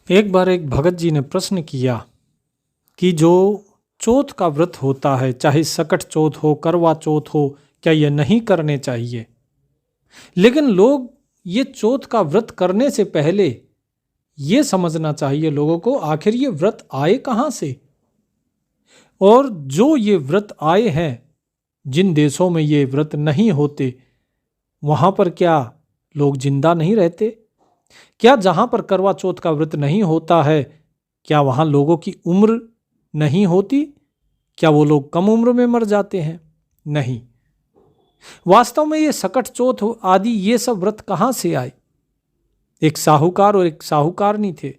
एक बार एक भगत जी ने प्रश्न किया कि जो चौथ का व्रत होता है, चाहे सकट चौथ हो, करवा चौथ हो, क्या ये नहीं करने चाहिए? लेकिन लोग ये चौथ का व्रत करने से पहले ये समझना चाहिए लोगों को, आखिर ये व्रत आए कहाँ से, और जो ये व्रत आए हैं, जिन देशों में ये व्रत नहीं होते वहां पर क्या लोग जिंदा नहीं रहते? क्या जहां पर करवा चौथ का व्रत नहीं होता है, क्या वहां लोगों की उम्र नहीं होती? क्या वो लोग कम उम्र में मर जाते हैं? नहीं। वास्तव में ये सकट चौथ आदि ये सब व्रत कहां से आए? एक साहूकार और एक साहूकारनी थे,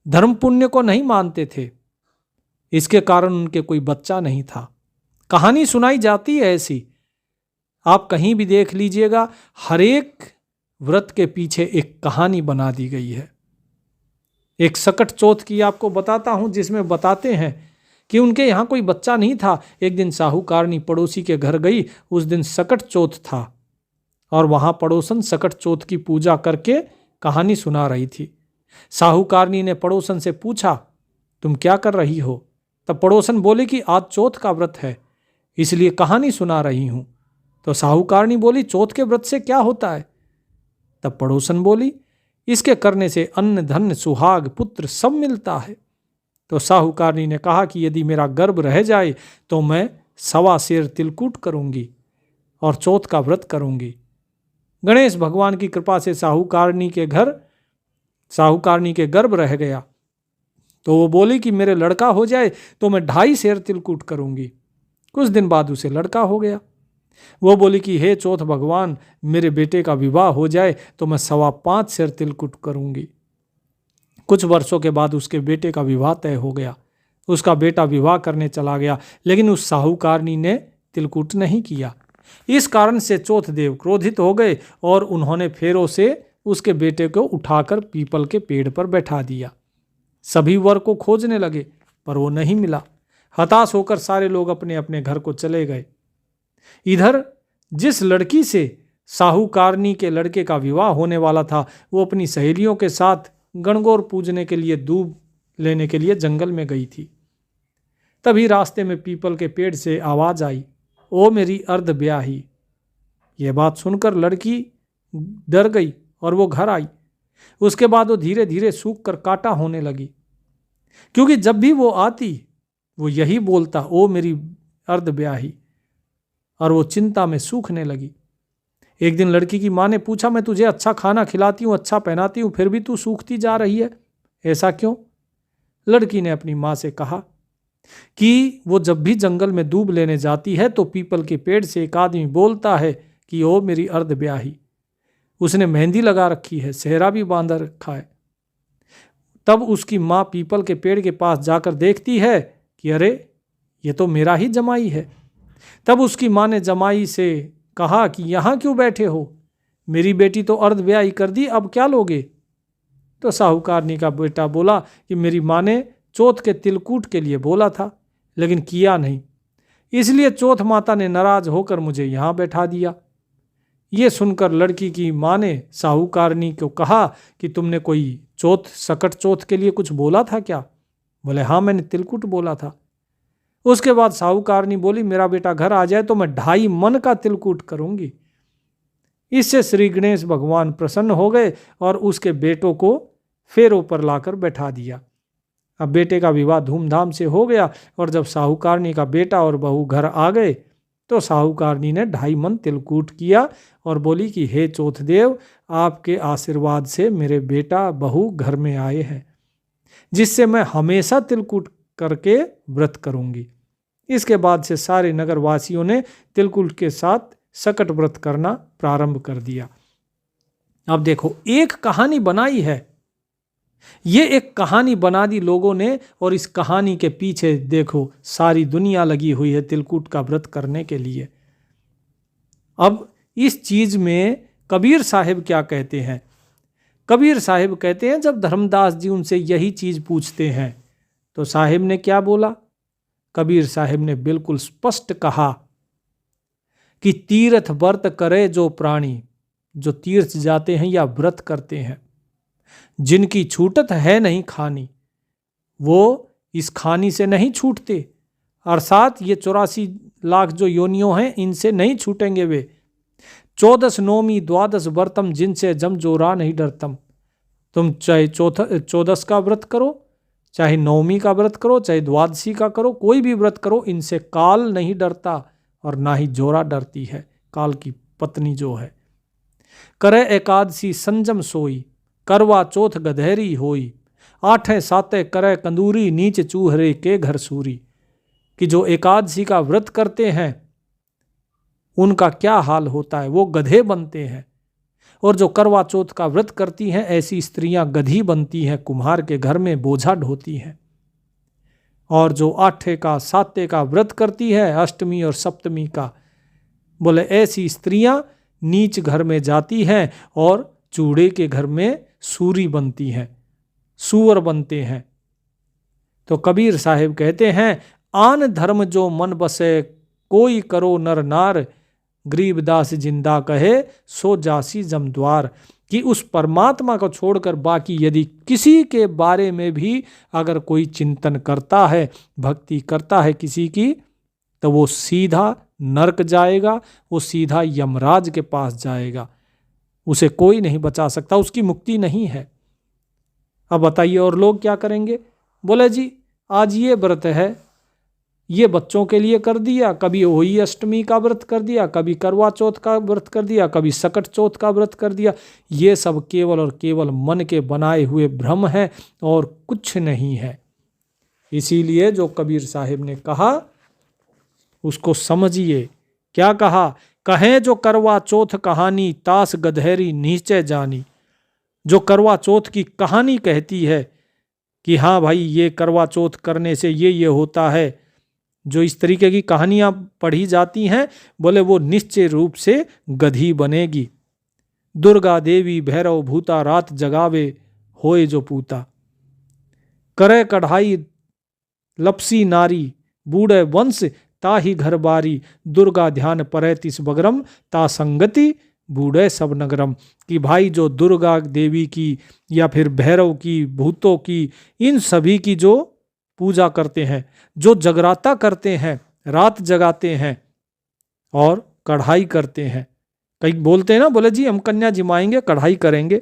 धर्म पुण्य को नहीं मानते थे, इसके कारण उनके कोई बच्चा नहीं था। कहानी सुनाई जाती है ऐसी, आप कहीं भी देख लीजिएगा, हर एक व्रत के पीछे एक कहानी बना दी गई है। एक सकट चौथ की आपको बताता हूं, जिसमें बताते हैं कि उनके यहां कोई बच्चा नहीं था। एक दिन साहूकारनी पड़ोसी के घर गई, उस दिन सकट चौथ था और वहां पड़ोसन सकट चौथ की पूजा करके कहानी सुना रही थी। साहूकारनी ने पड़ोसन से पूछा, तुम क्या कर रही हो? तब पड़ोसन बोले कि आज चौथ का व्रत है, इसलिए कहानी सुना रही हूं। तो साहूकारनी बोली, चौथ के व्रत से क्या होता है? तब पड़ोसन बोली, इसके करने से अन्न धन सुहाग पुत्र सब मिलता है। तो साहूकारनी ने कहा कि यदि मेरा गर्भ रह जाए तो मैं 1.25 सेर तिलकूट करूंगी और चौथ का व्रत करूंगी। गणेश भगवान की कृपा से साहूकारनी के गर्भ रह गया, तो वो बोली कि मेरे लड़का हो जाए तो मैं 2.5 सेर तिलकूट करूंगी। कुछ दिन बाद उसे लड़का हो गया। वो बोली कि हे चौथ भगवान, मेरे बेटे का विवाह हो जाए तो मैं 5.25 सेर तिलकुट करूंगी। कुछ वर्षों के बाद उसके बेटे का विवाह तय हो गया। उसका बेटा विवाह करने चला गया, लेकिन उस साहूकारनी ने तिलकुट नहीं किया। इस कारण से चौथ देव क्रोधित हो गए और उन्होंने फेरों से उसके बेटे को उठाकर पीपल के पेड़ पर बैठा दिया। सभी वर को खोजने लगे पर वो नहीं मिला। हताश होकर सारे लोग अपने अपने घर को चले गए। इधर जिस लड़की से साहूकारनी के लड़के का विवाह होने वाला था, वो अपनी सहेलियों के साथ गणगौर पूजने के लिए दूब लेने के लिए जंगल में गई थी। तभी रास्ते में पीपल के पेड़ से आवाज आई, ओ मेरी अर्ध ब्याही। यह बात सुनकर लड़की डर गई और वो घर आई। उसके बाद वो धीरे धीरे सूख कर काटा होने लगी, क्योंकि जब भी वो आती वो यही बोलता, ओ मेरी अर्ध ब्याही, और वो चिंता में सूखने लगी। एक दिन लड़की की माँ ने पूछा, मैं तुझे अच्छा खाना खिलाती हूँ, अच्छा पहनाती हूँ, फिर भी तू सूखती जा रही है, ऐसा क्यों? लड़की ने अपनी माँ से कहा कि वो जब भी जंगल में दूब लेने जाती है तो पीपल के पेड़ से एक आदमी बोलता है कि ओ मेरी अर्ध ब्याही। उसने मेहंदी लगा रखी है, सेहरा भी बांधा रखा है। तब उसकी माँ पीपल के पेड़ के पास जाकर देखती है कि अरे, ये तो मेरा ही जमाई है। तब उसकी माँ ने जमाई से कहा कि यहाँ क्यों बैठे हो? मेरी बेटी तो अर्ध ब्याही कर दी, अब क्या लोगे? तो साहूकारनी का बेटा बोला कि मेरी माँ ने चौथ के तिलकूट के लिए बोला था, लेकिन किया नहीं, इसलिए चौथ माता ने नाराज होकर मुझे यहाँ बैठा दिया। ये सुनकर लड़की की माँ ने साहूकारनी को कहा कि तुमने कोई सकट चौथ के लिए कुछ बोला था क्या? बोले, हाँ, मैंने तिलकुट बोला था। उसके बाद साहूकारनी बोली, मेरा बेटा घर आ जाए तो मैं 2.5 मन का तिलकूट करूंगी। इससे श्री गणेश भगवान प्रसन्न हो गए और उसके बेटों को फेरों पर लाकर बैठा दिया। अब बेटे का विवाह धूमधाम से हो गया और जब साहूकारनी का बेटा और बहू घर आ गए तो साहूकारनी ने 2.5 मन तिलकूट किया और बोली कि हे चौथ देव, आपके आशीर्वाद से मेरे बेटा बहू घर में आए हैं, जिससे मैं हमेशा तिलकूट करके व्रत करूंगी। इसके बाद से सारे नगर वासियों ने तिलकुट के साथ सकट व्रत करना प्रारंभ कर दिया। अब देखो, एक कहानी बनाई है, ये एक कहानी बना दी लोगों ने, और इस कहानी के पीछे देखो सारी दुनिया लगी हुई है तिलकुट का व्रत करने के लिए। अब इस चीज में कबीर साहिब क्या कहते हैं? कबीर साहिब कहते हैं, जब धर्मदास जी उनसे यही चीज पूछते हैं तो साहिब ने क्या बोला? कबीर साहिब ने बिल्कुल स्पष्ट कहा कि तीर्थ व्रत करे जो प्राणी, जो तीर्थ जाते हैं या व्रत करते हैं, जिनकी छूटत है नहीं खानी, वो इस खानी से नहीं छूटते, अर्थात ये 84 लाख जो योनियों हैं इनसे नहीं छूटेंगे वे। 14 नौमी द्वादश व्रतम, जिनसे जम जोरा नहीं डरतम। तुम चाहे 14 का व्रत करो, चाहे नौमी का व्रत करो, चाहे द्वादशी का करो, कोई भी व्रत करो, इनसे काल नहीं डरता और ना ही जोरा डरती है, काल की पत्नी जो है। करे एकादशी संजम सोई, करवा चौथ गधेरी होई। 8 साते करे कंदूरी, नीच चूहरे के घर सूरी। कि जो एकादशी का व्रत करते हैं उनका क्या हाल होता है, वो गधे बनते हैं। और जो करवा चौथ का व्रत करती हैं ऐसी स्त्रियां गधी बनती हैं, कुम्हार के घर में बोझा ढोती हैं। और जो 8 का 7 का व्रत करती है, अष्टमी और सप्तमी का, बोले ऐसी स्त्रियां नीच घर में जाती हैं और चूड़े के घर में सूरी बनती हैं, सूअर बनते हैं। तो कबीर साहिब कहते हैं, आन धर्म जो मन बसे, कोई करो नर नार। गरीबदास जिंदा कहे, सो जासी जमद्वार। कि उस परमात्मा को छोड़कर बाकी यदि किसी के बारे में भी अगर कोई चिंतन करता है, भक्ति करता है किसी की, तो वो सीधा नरक जाएगा, वो सीधा यमराज के पास जाएगा। उसे कोई नहीं बचा सकता, उसकी मुक्ति नहीं है। अब बताइए और लोग क्या करेंगे? बोले जी आज ये व्रत है, ये बच्चों के लिए कर दिया, कभी वही अष्टमी का व्रत कर दिया, कभी करवा चौथ का व्रत कर दिया, कभी सकट चौथ का व्रत कर दिया। ये सब केवल और केवल मन के बनाए हुए भ्रम है और कुछ नहीं है। इसीलिए जो कबीर साहिब ने कहा उसको समझिए। क्या कहा? कहें जो करवा चौथ कहानी, तास गधेरी नीचे जानी। जो करवा चौथ की कहानी कहती है कि हाँ भाई ये करवा चौथ करने से ये होता है, जो इस तरीके की कहानियां पढ़ी जाती हैं, बोले वो निश्चय रूप से गधी बनेगी। दुर्गा देवी भैरव भूता, रात जगावे होए जो पूता। करे कढ़ाई लपसी नारी, बूढ़े वंश ताही घर बारी। दुर्गा ध्यान परे तिस बगरम, ता संगति बूढ़े सब नगरम। कि भाई जो दुर्गा देवी की या फिर भैरव की, भूतों की, इन सभी की जो पूजा करते हैं, जो जगराता करते हैं, रात जगाते हैं और कढ़ाई करते हैं। कई बोलते हैं ना, बोले जी हम कन्या जिमाएंगे, कढ़ाई करेंगे,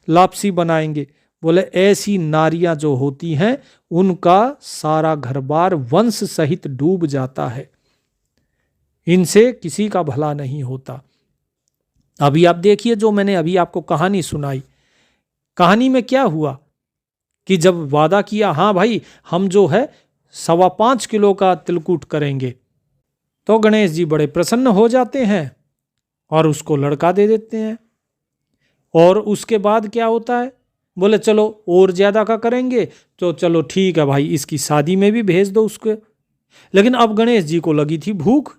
लापसी बनाएंगे। बोले ऐसी नारियां जो होती हैं उनका सारा घर बार वंश सहित डूब जाता है, इनसे किसी का भला नहीं होता। अभी आप देखिए जो मैंने अभी आपको कहानी सुनाई, कहानी में क्या हुआ कि जब वादा किया हाँ भाई हम जो है 5.25 किलो का तिलकुट करेंगे, तो गणेश जी बड़े प्रसन्न हो जाते हैं और उसको लड़का दे देते हैं। और उसके बाद क्या होता है? बोले चलो और ज्यादा का करेंगे, तो चलो ठीक है भाई इसकी शादी में भी भेज दो उसके। लेकिन अब गणेश जी को लगी थी भूख,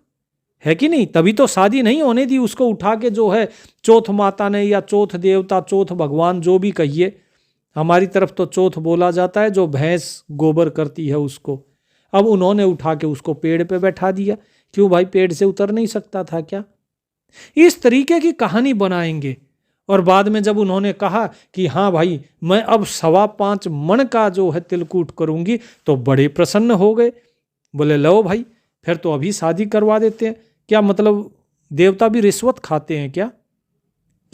है कि नहीं, तभी तो शादी नहीं होने दी। उसको उठा के जो है चौथ माता ने, या चौथ देवता, चौथ भगवान, जो भी कहिए, हमारी तरफ तो चौथ बोला जाता है जो भैंस गोबर करती है उसको। अब उन्होंने उठा के उसको पेड़ पे बैठा दिया। क्यों भाई, पेड़ से उतर नहीं सकता था क्या? इस तरीके की कहानी बनाएंगे। और बाद में जब उन्होंने कहा कि हाँ भाई मैं अब 5.25 मन का जो है तिलकुट करूंगी, तो बड़े प्रसन्न हो गए। बोले लो भाई फिर तो अभी शादी करवा देते हैं। क्या मतलब देवता भी रिश्वत खाते हैं क्या?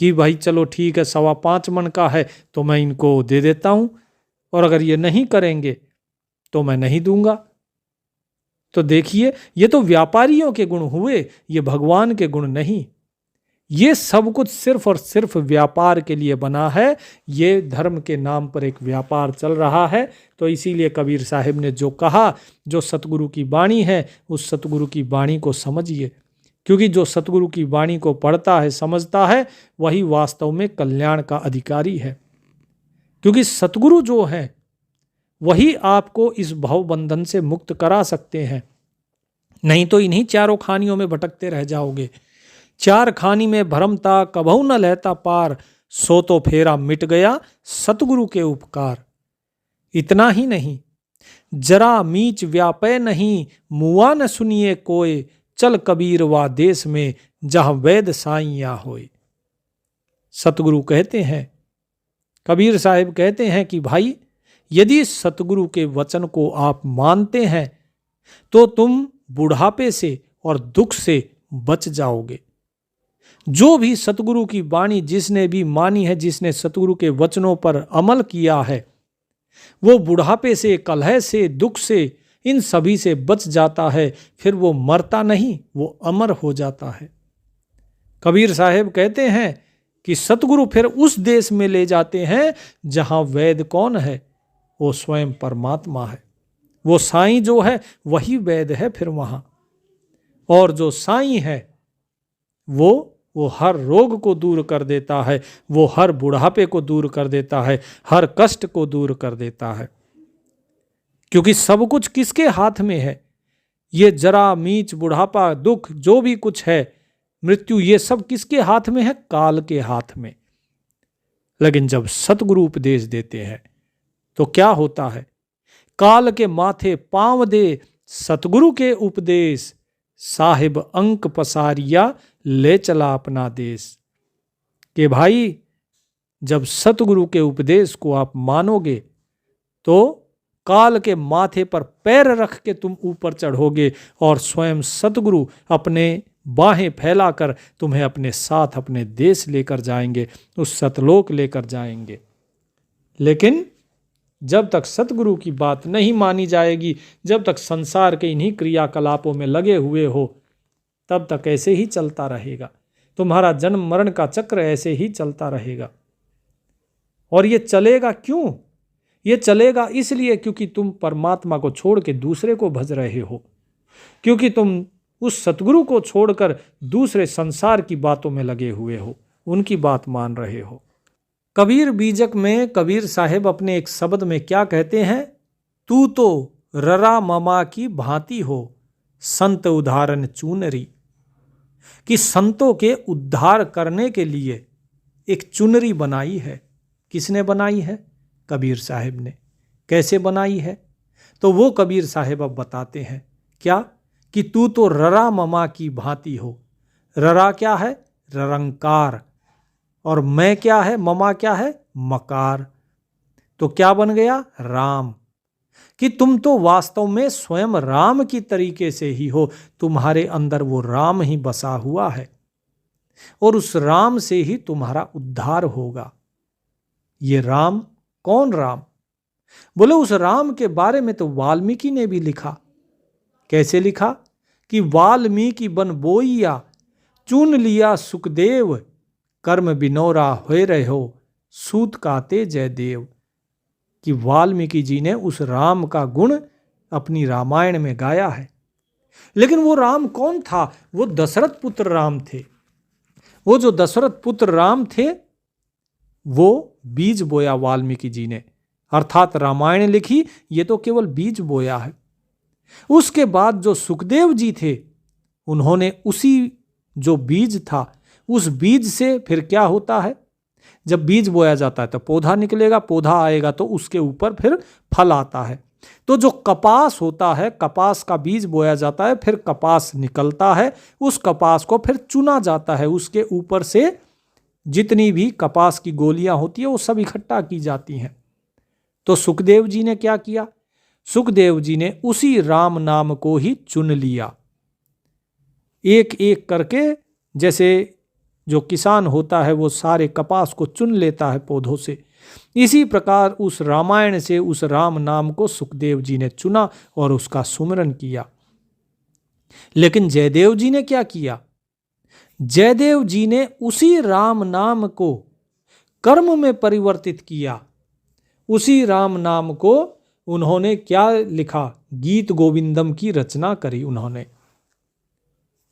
कि भाई चलो ठीक है 5.25 मन का है तो मैं इनको दे देता हूं, और अगर ये नहीं करेंगे तो मैं नहीं दूंगा। तो देखिए ये तो व्यापारियों के गुण हुए, ये भगवान के गुण नहीं। ये सब कुछ सिर्फ और सिर्फ व्यापार के लिए बना है। ये धर्म के नाम पर एक व्यापार चल रहा है। तो इसीलिए कबीर साहिब ने जो कहा, जो सतगुरु की वाणी है, उस सतगुरु की वाणी को समझिए। क्योंकि जो सतगुरु की वाणी को पढ़ता है, समझता है, वही वास्तव में कल्याण का अधिकारी है। क्योंकि सतगुरु जो है वही आपको इस भव बंधन से मुक्त करा सकते हैं। नहीं तो इन्हीं चारों खानियों में भटकते रह जाओगे। 4 खानी में भरमता, कभऊ न लेता पार। सो तो फेरा मिट गया सतगुरु के उपकार। इतना ही नहीं, जरा मीच व्यापय नहीं, मुआ न सुनिए कोय। चल कबीर वा देश में, जहां वैद साइया होए। सतगुरु कहते हैं कबीर साहिब कहते हैं कि भाई, यदि सतगुरु के वचन को आप मानते हैं तो तुम बुढ़ापे से और दुख से बच जाओगे। जो भी सतगुरु की वाणी जिसने भी मानी है, जिसने सतगुरु के वचनों पर अमल किया है, वो बुढ़ापे से, कलह से, दुख से, इन सभी से बच जाता है। फिर वो मरता नहीं, वो अमर हो जाता है। कबीर साहब कहते हैं कि सतगुरु फिर उस देश में ले जाते हैं जहां वैद कौन है? वो स्वयं परमात्मा है। वो साईं जो है वही वैद है फिर वहां। और जो साईं है वो हर रोग को दूर कर देता है, वो हर बुढ़ापे को दूर कर देता है, हर कष्ट को दूर कर देता है। क्योंकि सब कुछ किसके हाथ में है? ये जरा, मीच, बुढ़ापा, दुख, जो भी कुछ है, मृत्यु, ये सब किसके हाथ में है? काल के हाथ में। लेकिन जब सतगुरु उपदेश देते हैं तो क्या होता है? काल के माथे पांव दे सतगुरु के उपदेश, साहिब अंक पसारिया ले चला अपना देश। कि भाई, जब सतगुरु के उपदेश को आप मानोगे तो काल के माथे पर पैर रख के तुम ऊपर चढ़ोगे और स्वयं सतगुरु अपने बाहें फैलाकर तुम्हें अपने साथ अपने देश लेकर जाएंगे, उस सतलोक लेकर जाएंगे। लेकिन जब तक सतगुरु की बात नहीं मानी जाएगी, जब तक संसार के इन्हीं क्रियाकलापों में लगे हुए हो, तब तक ऐसे ही चलता रहेगा। तुम्हारा जन्म मरण का चक्र ऐसे ही चलता रहेगा। और ये चलेगा क्यों? ये चलेगा इसलिए क्योंकि तुम परमात्मा को छोड़ के दूसरे को भज रहे हो, क्योंकि तुम उस सतगुरु को छोड़कर दूसरे संसार की बातों में लगे हुए हो, उनकी बात मान रहे हो। कबीर बीजक में कबीर साहब अपने एक शब्द में क्या कहते हैं? तू तो ररा ममा की भांति हो, संत उदाहरण चुनरी। कि संतों के उद्धार करने के लिए एक चुनरी बनाई है। किसने बनाई है? कबीर साहब ने। कैसे बनाई है? तो वो कबीर साहब अब बताते हैं। क्या? कि तू तो ररा ममा की भांति हो। ररा क्या है? ररंकार। और मैं क्या है? ममा क्या है? मकार। तो क्या बन गया? राम। कि तुम तो वास्तव में स्वयं राम की तरीके से ही हो। तुम्हारे अंदर वो राम ही बसा हुआ है और उस राम से ही तुम्हारा उद्धार होगा। ये राम कौन राम? बोले उस राम के बारे में तो वाल्मीकि ने भी लिखा। कैसे लिखा? कि वाल्मीकि बन बोइया, चुन लिया सुखदेव, कर्म बिनौरा होए रहो, सूत काते जय देव। कि वाल्मीकि जी ने उस राम का गुण अपनी रामायण में गाया है। लेकिन वो राम कौन था? वो दशरथ पुत्र राम थे। वो जो दशरथ पुत्र राम थे, वो बीज बोया वाल्मीकि जी ने, अर्थात रामायण लिखी, ये तो केवल बीज बोया है। उसके बाद जो सुखदेव जी थे, उन्होंने उसी जो बीज था, उस बीज से फिर क्या होता है? जब बीज बोया जाता है तो पौधा निकलेगा, पौधा आएगा तो उसके ऊपर फिर फल आता है। तो जो कपास होता है, कपास का बीज बोया जाता है, फिर कपास निकलता है, उस कपास को फिर चुना जाता है, उसके ऊपर से जितनी भी कपास की गोलियां होती है वो सब इकट्ठा की जाती हैं। तो सुखदेव जी ने क्या किया? सुखदेव जी ने उसी राम नाम को ही चुन लिया। एक एक करके, जैसे जो किसान होता है वो सारे कपास को चुन लेता है पौधों से, इसी प्रकार उस रामायण से उस राम नाम को सुखदेव जी ने चुना और उसका सुमिरन किया। लेकिन जयदेव जी ने क्या किया? जयदेव जी ने उसी राम नाम को कर्म में परिवर्तित किया। उसी राम नाम को उन्होंने क्या लिखा? गीत गोविंदम की रचना करी उन्होंने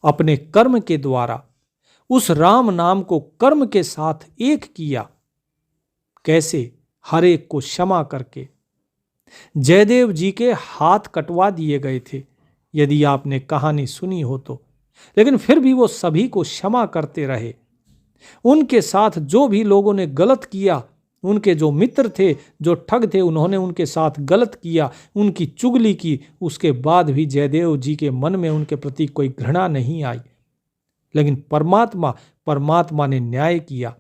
अपने कर्म के द्वारा। उस राम नाम को कर्म के साथ एक किया। कैसे? हर एक को क्षमा करके। जयदेव जी के हाथ कटवा दिए गए थे, यदि आपने कहानी सुनी हो तो, लेकिन फिर भी वो सभी को क्षमा करते रहे। उनके साथ जो भी लोगों ने गलत किया, उनके जो मित्र थे, जो ठग थे, उन्होंने उनके साथ गलत किया, उनकी चुगली की, उसके बाद भी जयदेव जी के मन में उनके प्रति कोई घृणा नहीं आई। लेकिन परमात्मा ने न्याय किया।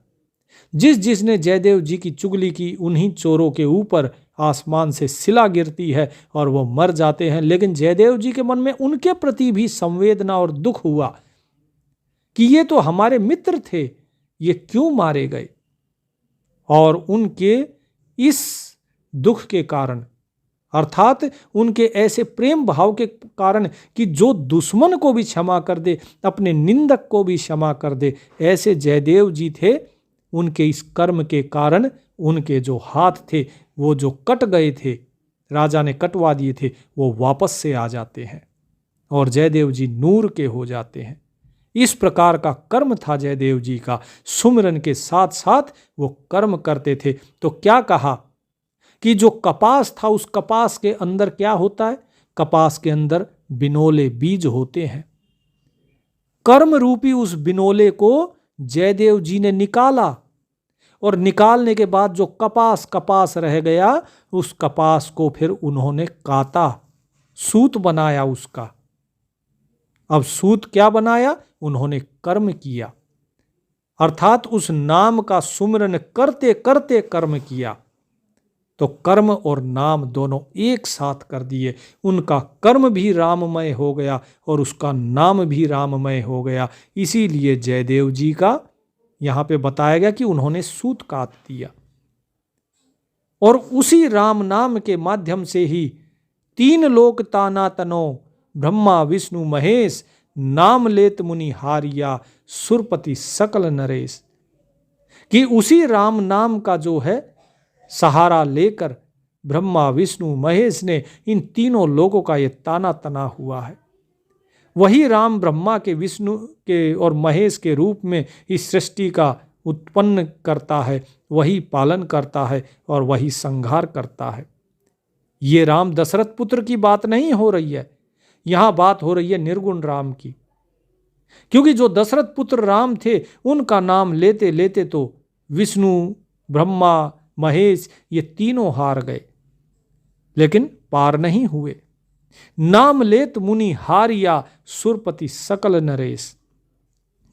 जिसने जयदेव जी की चुगली की उन्हीं चोरों के ऊपर आसमान से सिला गिरती है और वो मर जाते हैं। लेकिन जयदेव जी के मन में उनके प्रति भी संवेदना और दुख हुआ कि ये तो हमारे मित्र थे, ये क्यों मारे गए। और उनके इस दुख के कारण, अर्थात उनके ऐसे प्रेम भाव के कारण कि जो दुश्मन को भी क्षमा कर दे, अपने निंदक को भी क्षमा कर दे, ऐसे जयदेव जी थे। उनके इस कर्म के कारण उनके जो हाथ थे वो जो कट गए थे, राजा ने कटवा दिए थे, वो वापस से आ जाते हैं और जयदेव जी नूर के हो जाते हैं। इस प्रकार का कर्म था जयदेव जी का। सुमिरन के साथ साथ वो कर्म करते थे। तो क्या कहा कि जो कपास था, उस कपास के अंदर क्या होता है? कपास के अंदर बिनोले बीज होते हैं। कर्म रूपी उस बिनोले को जयदेव जी ने निकाला और निकालने के बाद जो कपास रह गया, उस कपास को फिर उन्होंने काता, सूत बनाया उसका। अब सूत क्या बनाया? उन्होंने कर्म किया, अर्थात उस नाम का सुमिरन करते करते कर्म किया। तो कर्म और नाम दोनों एक साथ कर दिए। उनका कर्म भी राममय हो गया और उसका नाम भी राममय हो गया। इसीलिए जयदेव जी का यहाँ पे बताया गया कि उन्होंने सूत काट दिया। और उसी राम नाम के माध्यम से ही तीन लोक ताना तनो, ब्रह्मा विष्णु महेश, नाम लेत मुनि हारिया, सुरपति सकल नरेश। कि उसी राम नाम का जो है सहारा लेकर ब्रह्मा विष्णु महेश ने इन तीनों लोगों का ये ताना तना हुआ है। वही राम ब्रह्मा के, विष्णु के और महेश के रूप में इस सृष्टि का उत्पन्न करता है, वही पालन करता है और वही संहार करता है। ये राम दशरथ पुत्र की बात नहीं हो रही है, यहाँ बात हो रही है निर्गुण राम की। क्योंकि जो दशरथ पुत्र राम थे, उनका नाम लेते लेते तो विष्णु, ब्रह्मा, महेश ये तीनों हार गए, लेकिन पार नहीं हुए। नाम लेत मुनि हारिया, सुरपति सकल नरेश।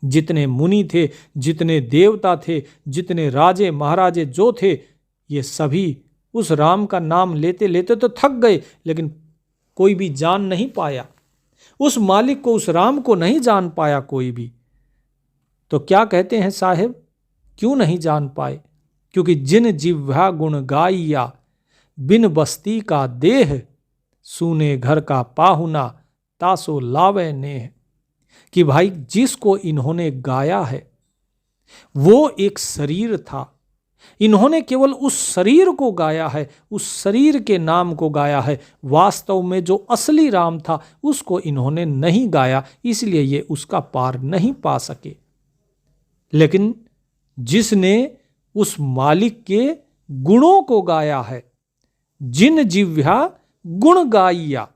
जितने मुनि थे, जितने देवता थे, जितने राजे महाराजे जो थे, ये सभी उस राम का नाम लेते लेते तो थक गए, लेकिन कोई भी जान नहीं पाया उस मालिक को, उस राम को नहीं जान पाया कोई भी। तो क्या कहते हैं साहेब, क्यों नहीं जान पाए? क्योंकि जिन जिह्वा गुण गाइया, बिन बस्ती का देह, सूने घर का पाहुना, तासो लावे नेह। कि भाई जिसको इन्होंने गाया है वो एक शरीर था, इन्होंने केवल उस शरीर को गाया है, उस शरीर के नाम को गाया है। वास्तव में जो असली राम था उसको इन्होंने नहीं गाया, इसलिए ये उसका पार नहीं पा सके। लेकिन जिसने उस मालिक के गुणों को गाया है, जिन जिह्वा गुण गाइया,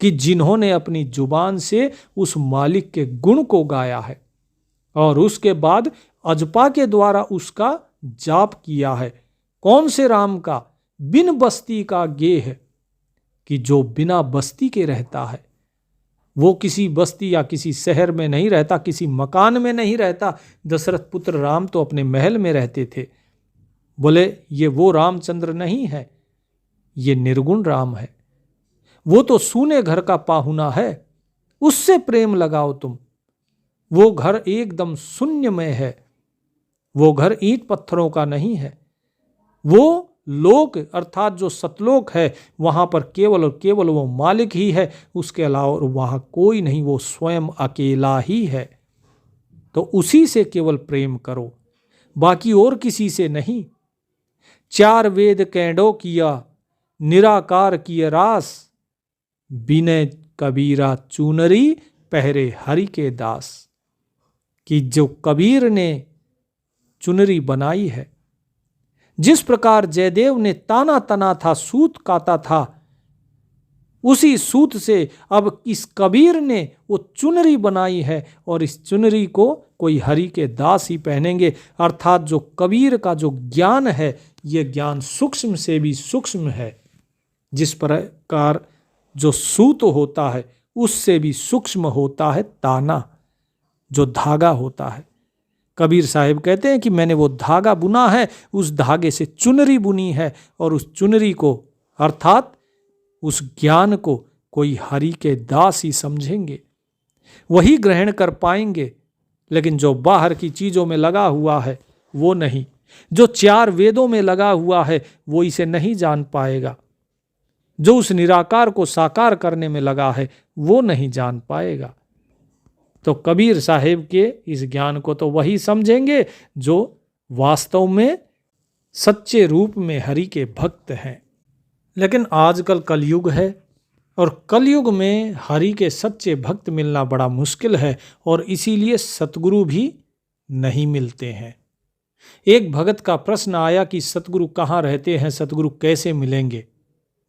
कि जिन्होंने अपनी जुबान से उस मालिक के गुण को गाया है और उसके बाद अजपा के द्वारा उसका जाप किया है। कौन से राम का? बिन बस्ती का गेह, कि जो बिना बस्ती के रहता है, वो किसी बस्ती या किसी शहर में नहीं रहता, किसी मकान में नहीं रहता। दशरथ पुत्र राम तो अपने महल में रहते थे। बोले ये वो रामचंद्र नहीं है, ये निर्गुण राम है। वो तो सूने घर का पाहुना है, उससे प्रेम लगाओ तुम। वो घर एकदम शून्यमय है, वो घर ईंट पत्थरों का नहीं है। वो लोक अर्थात जो सतलोक है, वहां पर केवल और केवल वो मालिक ही है, उसके अलावा वहां कोई नहीं, वो स्वयं अकेला ही है। तो उसी से केवल प्रेम करो, बाकी और किसी से नहीं। चार वेद कैंडो किया, निराकार किए रास, बिनय कबीरा चूनरी, पहरे हरि के दास। कि जो कबीर ने चुनरी बनाई है, जिस प्रकार जयदेव ने ताना तना था, सूत काता था, उसी सूत से अब इस कबीर ने वो चुनरी बनाई है और इस चुनरी को कोई हरि के दास ही पहनेंगे। अर्थात जो कबीर का जो ज्ञान है, ये ज्ञान सूक्ष्म से भी सूक्ष्म है। जिस प्रकार जो सूत होता है उससे भी सूक्ष्म होता है ताना, जो धागा होता है। कबीर साहब कहते हैं कि मैंने वो धागा बुना है, उस धागे से चुनरी बुनी है, और उस चुनरी को अर्थात उस ज्ञान को कोई हरि के दास ही समझेंगे, वही ग्रहण कर पाएंगे। लेकिन जो बाहर की चीज़ों में लगा हुआ है वो नहीं, जो 4 वेदों में लगा हुआ है वो इसे नहीं जान पाएगा, जो उस निराकार को साकार करने में लगा है वो नहीं जान पाएगा। तो कबीर साहेब के इस ज्ञान को तो वही समझेंगे जो वास्तव में सच्चे रूप में हरि के भक्त हैं। लेकिन आजकल कलयुग है, और कलयुग में हरि के सच्चे भक्त मिलना बड़ा मुश्किल है, और इसीलिए सतगुरु भी नहीं मिलते हैं। एक भगत का प्रश्न आया कि सतगुरु कहाँ रहते हैं, सतगुरु कैसे मिलेंगे।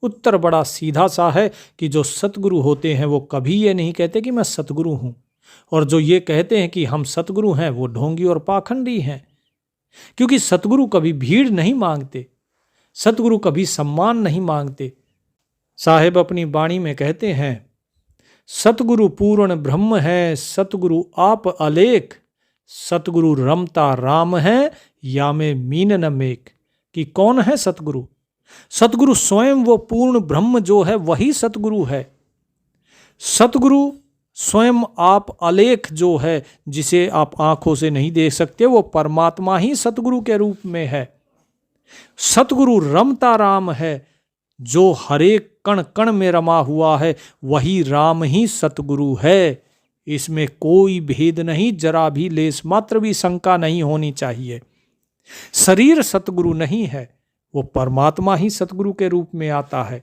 उत्तर बड़ा सीधा सा है कि जो सतगुरु होते हैं वो कभी ये नहीं कहते कि मैं सतगुरु हूँ, और जो ये कहते हैं कि हम सतगुरु हैं वो ढोंगी और पाखंडी हैं। क्योंकि सतगुरु कभी भीड़ नहीं मांगते, सतगुरु कभी सम्मान नहीं मांगते। साहेब अपनी वाणी में कहते हैं, सतगुरु पूर्ण ब्रह्म है, सतगुरु आप अलेख, सतगुरु रमता राम है, या में मीन न मेक। कि कौन है सतगुरु? सतगुरु स्वयं वो पूर्ण ब्रह्म जो है वही सतगुरु है। सतगुरु स्वयं आप अलेख जो है, जिसे आप आंखों से नहीं देख सकते, वो परमात्मा ही सतगुरु के रूप में है। सतगुरु रमता राम है, जो हरेक कण कण में रमा हुआ है वही राम ही सतगुरु है। इसमें कोई भेद नहीं, जरा भी लेस मात्र भी शंका नहीं होनी चाहिए। शरीर सतगुरु नहीं है, वो परमात्मा ही सतगुरु के रूप में आता है।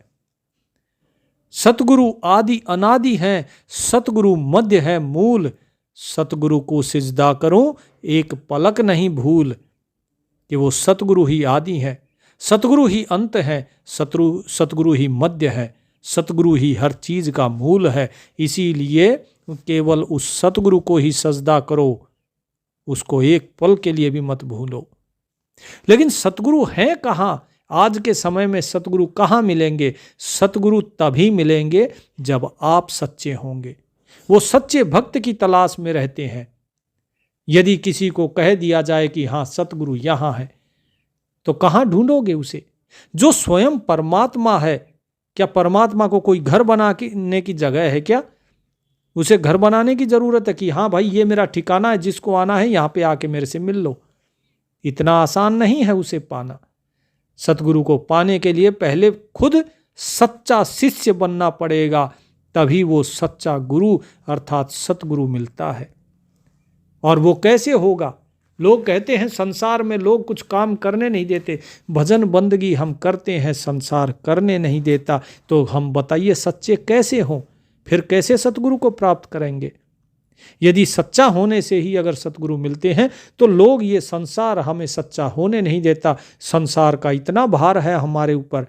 सतगुरु आदि अनादि हैं, सतगुरु मध्य है मूल, सतगुरु को सिजदा करो एक पलक नहीं भूल। कि वो सतगुरु ही आदि है, सतगुरु ही अंत है, सतगुरु ही मध्य है, सतगुरु ही हर चीज का मूल है। इसीलिए केवल उस सतगुरु को ही सजदा करो, उसको एक पल के लिए भी मत भूलो। लेकिन सतगुरु हैं कहाँ? आज के समय में सतगुरु कहाँ मिलेंगे? सतगुरु तभी मिलेंगे जब आप सच्चे होंगे। वो सच्चे भक्त की तलाश में रहते हैं। यदि किसी को कह दिया जाए कि हाँ सतगुरु यहाँ है, तो कहाँ ढूंढोगे उसे? जो स्वयं परमात्मा है। क्या परमात्मा को कोई घर बनाने की जगह है क्या? उसे घर बनाने की जरूरत है कि हाँ भाई ये मेरा ठिकाना है, जिसको आना है यहाँ पे आके मेरे से मिल लो? इतना आसान नहीं है उसे पाना। सतगुरु को पाने के लिए पहले खुद सच्चा शिष्य बनना पड़ेगा, तभी वो सच्चा गुरु अर्थात सतगुरु मिलता है। और वो कैसे होगा? लोग कहते हैं संसार में लोग कुछ काम करने नहीं देते, भजन बंदगी हम करते हैं, संसार करने नहीं देता। तो हम बताइए सच्चे कैसे हों? फिर कैसे सतगुरु को प्राप्त करेंगे? यदि सच्चा होने से ही अगर सतगुरु मिलते हैं तो लोग ये संसार हमें सच्चा होने नहीं देता, संसार का इतना भार है हमारे ऊपर,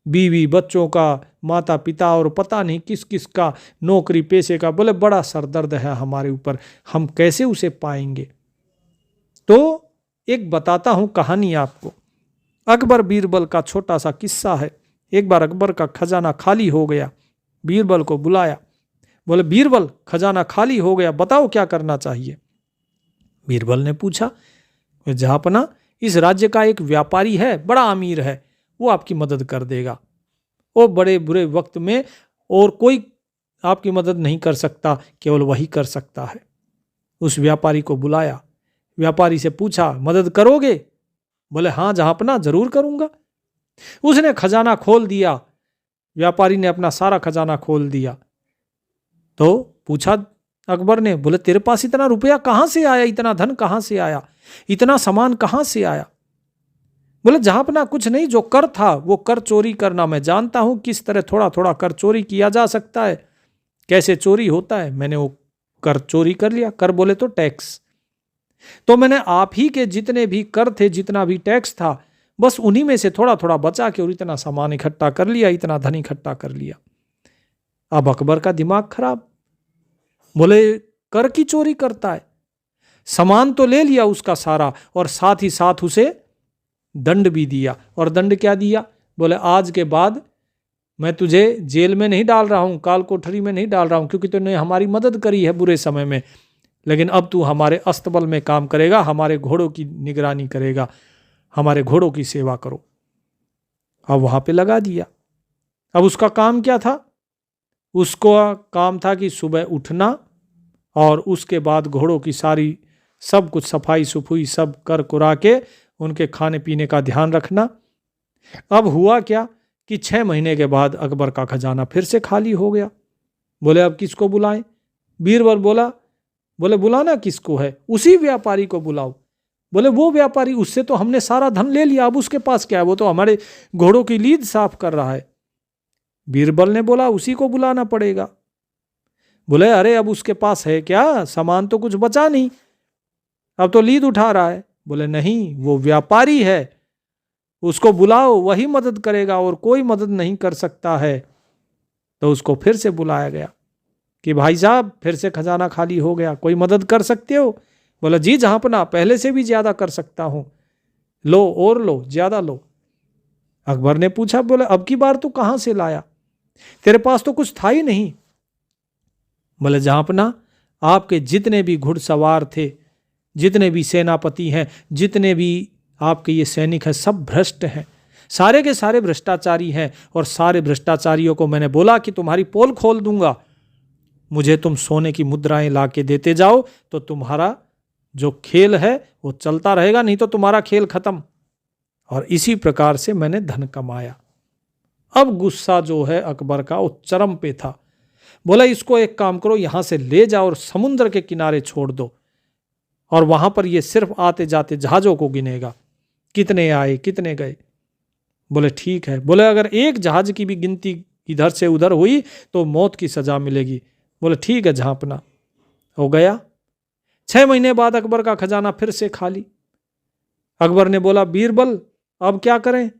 बीवी बच्चों का, माता पिता और पता नहीं किस किस का, नौकरी पेशे का, बोले बड़ा सरदर्द है हमारे ऊपर, हम कैसे उसे पाएंगे? तो एक बताता हूँ कहानी आपको। अकबर बीरबल का छोटा सा किस्सा है। एक बार अकबर का खजाना खाली हो गया, बीरबल को बुलाया, बोले बीरबल खजाना खाली हो गया, बताओ क्या करना चाहिए? बीरबल ने पूछा, जहांपना इस राज्य का एक व्यापारी है, बड़ा अमीर है, वो आपकी मदद कर देगा। वो बड़े बुरे वक्त में और कोई आपकी मदद नहीं कर सकता, केवल वही कर सकता है। उस व्यापारी को बुलाया, व्यापारी से पूछा मदद करोगे? बोले हाँ जहांपना जरूर करूंगा। उसने खजाना खोल दिया, व्यापारी ने अपना सारा खजाना खोल दिया। तो पूछा अकबर ने, बोले तेरे पास इतना रुपया कहाँ से आया, इतना धन कहाँ से आया, इतना सामान कहाँ से आया? बोले जहांपना कुछ नहीं, जो कर था वो कर चोरी करना मैं जानता हूं, किस तरह थोड़ा थोड़ा कर चोरी किया जा सकता है, कैसे चोरी होता है, मैंने वो कर चोरी कर लिया। कर बोले तो टैक्स, तो मैंने आप ही के जितने भी कर थे, जितना भी टैक्स था, बस उन्हीं में से थोड़ा थोड़ा बचा के और इतना सामान इकट्ठा कर लिया, इतना धन इकट्ठा कर लिया। अब अकबर का दिमाग खराब, बोले कर की चोरी करता है, सामान तो ले लिया उसका सारा और साथ ही साथ उसे दंड भी दिया। और दंड क्या दिया? बोले आज के बाद मैं तुझे जेल में नहीं डाल रहा हूं, काल कोठरी में नहीं डाल रहा हूं, क्योंकि तूने हमारी मदद करी है बुरे समय में, लेकिन अब तू हमारे अस्तबल में काम करेगा, हमारे घोड़ों की निगरानी करेगा, हमारे घोड़ों की सेवा करो। अब वहां पे लगा दिया। अब उसका काम क्या था? उसका काम था कि सुबह उठना और उसके बाद घोड़ों की सारी सब कुछ सफाई सुफुई सब कर कुरा के उनके खाने पीने का ध्यान रखना। अब हुआ क्या कि 6 महीने के बाद अकबर का खजाना फिर से खाली हो गया। बोले अब किसको बुलाएं? बीरबल बोले बुलाना किसको है? उसी व्यापारी को बुलाओ। बोले वो व्यापारी, उससे तो हमने सारा धन ले लिया, अब उसके पास क्या है? वो तो हमारे घोड़ों की लीद साफ कर रहा है। बीरबल ने बोला उसी को बुलाना पड़ेगा। बोले अरे अब उसके पास है क्या? सामान तो कुछ बचा नहीं, अब तो लीद उठा रहा है। बोले नहीं, वो व्यापारी है, उसको बुलाओ, वही मदद करेगा और कोई मदद नहीं कर सकता है। तो उसको फिर से बुलाया गया कि भाई साहब फिर से खजाना खाली हो गया, कोई मदद कर सकते हो? बोला जी जहांपना, पहले से भी ज्यादा कर सकता हूं, लो और लो, ज्यादा लो। अकबर ने पूछा, बोले अब की बार तू कहां से लाया? तेरे पास तो कुछ था ही नहीं। बोले जहांपना, आपके जितने भी घुड़सवार थे, जितने भी सेनापति हैं, जितने भी आपके ये सैनिक हैं, सब भ्रष्ट हैं, सारे के सारे भ्रष्टाचारी हैं। और सारे भ्रष्टाचारियों को मैंने बोला कि तुम्हारी पोल खोल दूंगा, मुझे तुम सोने की मुद्राएं ला के देते जाओ तो तुम्हारा जो खेल है वो चलता रहेगा, नहीं तो तुम्हारा खेल खत्म। और इसी प्रकार से मैंने धन कमाया। अब गुस्सा जो है अकबर का वो चरम पे था। बोला इसको एक काम करो, यहां से ले जाओ और समुद्र के किनारे छोड़ दो, और वहां पर ये सिर्फ आते जाते जहाजों को गिनेगा, कितने आए कितने गए। बोले ठीक है। बोले अगर एक जहाज की भी गिनती इधर से उधर हुई तो मौत की सजा मिलेगी। बोले ठीक है जहांपना। हो गया। 6 महीने बाद अकबर का खजाना फिर से खाली। अकबर ने बोला बीरबल अब क्या करें?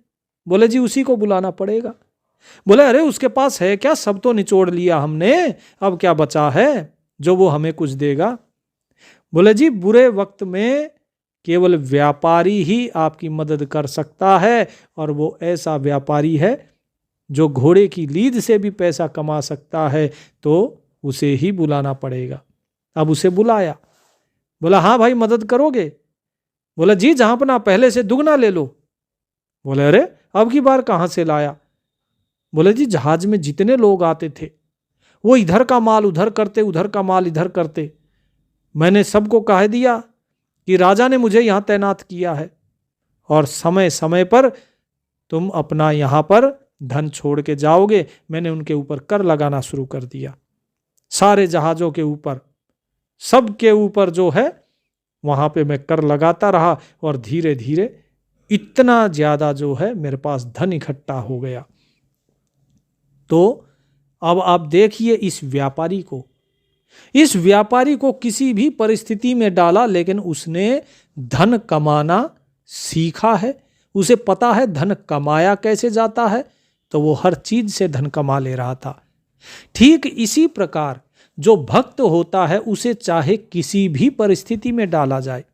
बोले जी उसी को बुलाना पड़ेगा। बोले अरे उसके पास है क्या? सब तो निचोड़ लिया हमने, अब क्या बचा है जो वो हमें कुछ देगा? बोले जी बुरे वक्त में केवल व्यापारी ही आपकी मदद कर सकता है, और वो ऐसा व्यापारी है जो घोड़े की लीद से भी पैसा कमा सकता है, तो उसे ही बुलाना पड़ेगा। अब उसे बुलाया। बोला हाँ भाई मदद करोगे? बोला जी जहांपना, पहले से दुगना ले लो। बोले अरे अब की बार कहां से लाया? बोले जी जहाज में जितने लोग आते थे वो इधर का माल उधर करते, उधर का माल इधर करते। मैंने सबको कह दिया कि राजा ने मुझे यहां तैनात किया है, और समय समय पर तुम अपना यहां पर धन छोड़ के जाओगे। मैंने उनके ऊपर कर लगाना शुरू कर दिया, सारे जहाजों के ऊपर, सब के ऊपर जो है वहां पे मैं कर लगाता रहा, और धीरे धीरे इतना ज्यादा जो है मेरे पास धन इकट्ठा हो गया। तो अब आप देखिए इस व्यापारी को किसी भी परिस्थिति में डाला, लेकिन उसने धन कमाना सीखा है, उसे पता है धन कमाया कैसे जाता है, तो वो हर चीज से धन कमा ले रहा था। ठीक इसी प्रकार जो भक्त होता है उसे चाहे किसी भी परिस्थिति में डाला जाए,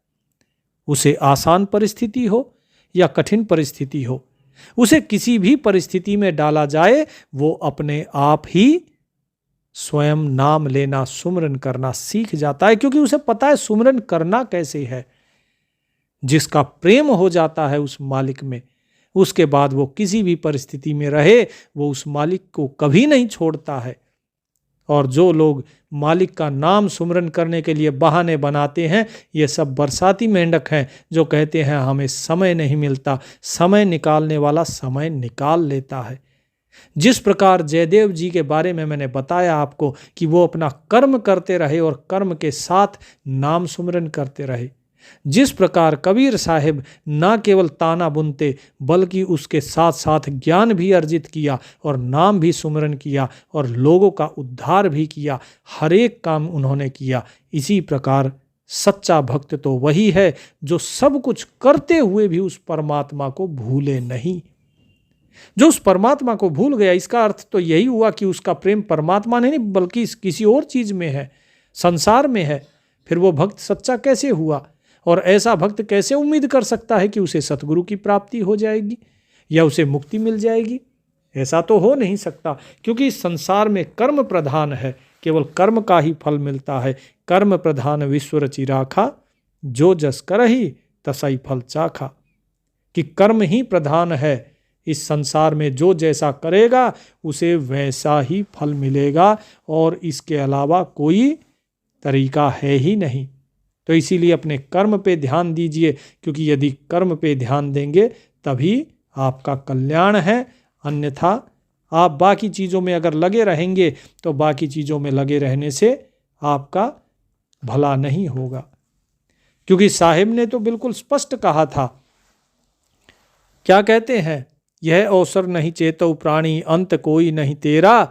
उसे आसान परिस्थिति हो या कठिन परिस्थिति हो, उसे किसी भी परिस्थिति में डाला जाए, वो अपने आप ही स्वयं नाम लेना, सुमरन करना सीख जाता है, क्योंकि उसे पता है सुमरन करना कैसे है। जिसका प्रेम हो जाता है उस मालिक में, उसके बाद वो किसी भी परिस्थिति में रहे, वो उस मालिक को कभी नहीं छोड़ता है। और जो लोग मालिक का नाम सुमरन करने के लिए बहाने बनाते हैं, ये सब बरसाती मेंढक हैं जो कहते हैं हमें समय नहीं मिलता। समय निकालने वाला समय निकाल लेता है। जिस प्रकार जयदेव जी के बारे में मैंने बताया आपको कि वो अपना कर्म करते रहे और कर्म के साथ नाम सुमरन करते रहे, जिस प्रकार कबीर साहिब ना केवल ताना बुनते बल्कि उसके साथ साथ ज्ञान भी अर्जित किया और नाम भी सुमरन किया और लोगों का उद्धार भी किया, हर एक काम उन्होंने किया। इसी प्रकार सच्चा भक्त तो वही है जो सब कुछ करते हुए भी उस परमात्मा को भूले नहीं। जो उस परमात्मा को भूल गया, इसका अर्थ तो यही हुआ कि उसका प्रेम परमात्मा नहीं बल्कि किसी और चीज में है, संसार में है। फिर वो भक्त सच्चा कैसे हुआ? और ऐसा भक्त कैसे उम्मीद कर सकता है कि उसे सतगुरु की प्राप्ति हो जाएगी या उसे मुक्ति मिल जाएगी? ऐसा तो हो नहीं सकता, क्योंकि इस संसार में कर्म प्रधान है, केवल कर्म का ही फल मिलता है। कर्म प्रधान विश्व रचि राखा, जो जस करहि तसई फल चाखा। कि कर्म ही प्रधान है इस संसार में, जो जैसा करेगा उसे वैसा ही फल मिलेगा और इसके अलावा कोई तरीका है ही नहीं। तो इसीलिए अपने कर्म पे ध्यान दीजिए, क्योंकि यदि कर्म पे ध्यान देंगे तभी आपका कल्याण है। अन्यथा आप बाकी चीज़ों में अगर लगे रहेंगे तो बाकी चीज़ों में लगे रहने से आपका भला नहीं होगा। क्योंकि साहिब ने तो बिल्कुल स्पष्ट कहा था, क्या कहते हैं, यह अवसर नहीं चेतो प्राणी, अंत कोई नहीं तेरा,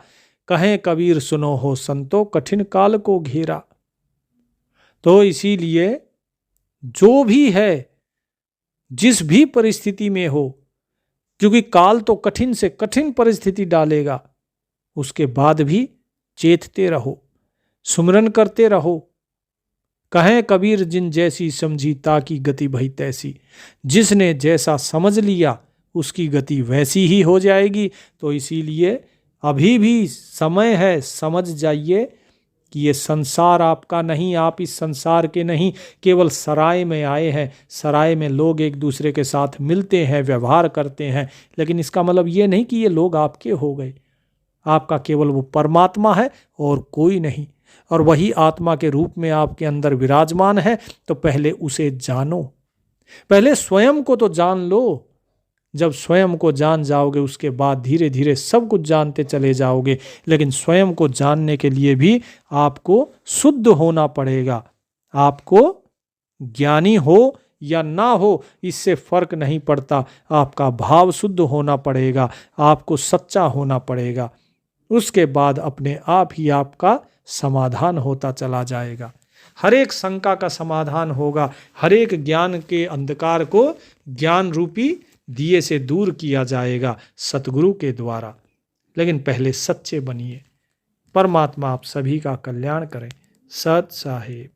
कहें कबीर सुनो हो संतो, कठिन काल को घेरा। तो इसीलिए जो भी है, जिस भी परिस्थिति में हो, क्योंकि काल तो कठिन से कठिन परिस्थिति डालेगा, उसके बाद भी चेतते रहो, सुमरन करते रहो। कहें कबीर जिन जैसी समझी ताकि गति भई तैसी। जिसने जैसा समझ लिया उसकी गति वैसी ही हो जाएगी। तो इसीलिए अभी भी समय है, समझ जाइए कि ये संसार आपका नहीं, आप इस संसार के नहीं, केवल सराय में आए हैं। सराय में लोग एक दूसरे के साथ मिलते हैं, व्यवहार करते हैं, लेकिन इसका मतलब ये नहीं कि ये लोग आपके हो गए। आपका केवल वो परमात्मा है और कोई नहीं, और वही आत्मा के रूप में आपके अंदर विराजमान है। तो पहले उसे जानो, पहले स्वयं को तो जान लो। जब स्वयं को जान जाओगे उसके बाद धीरे धीरे सब कुछ जानते चले जाओगे। लेकिन स्वयं को जानने के लिए भी आपको शुद्ध होना पड़ेगा। आपको ज्ञानी हो या ना हो इससे फर्क नहीं पड़ता, आपका भाव शुद्ध होना पड़ेगा, आपको सच्चा होना पड़ेगा। उसके बाद अपने आप ही आपका समाधान होता चला जाएगा। हर एक शंका का समाधान होगा, हर एक ज्ञान के अंधकार को ज्ञान रूपी दिए से दूर किया जाएगा सतगुरु के द्वारा। लेकिन पहले सच्चे बनिए। परमात्मा आप सभी का कल्याण करें। सत साहिब।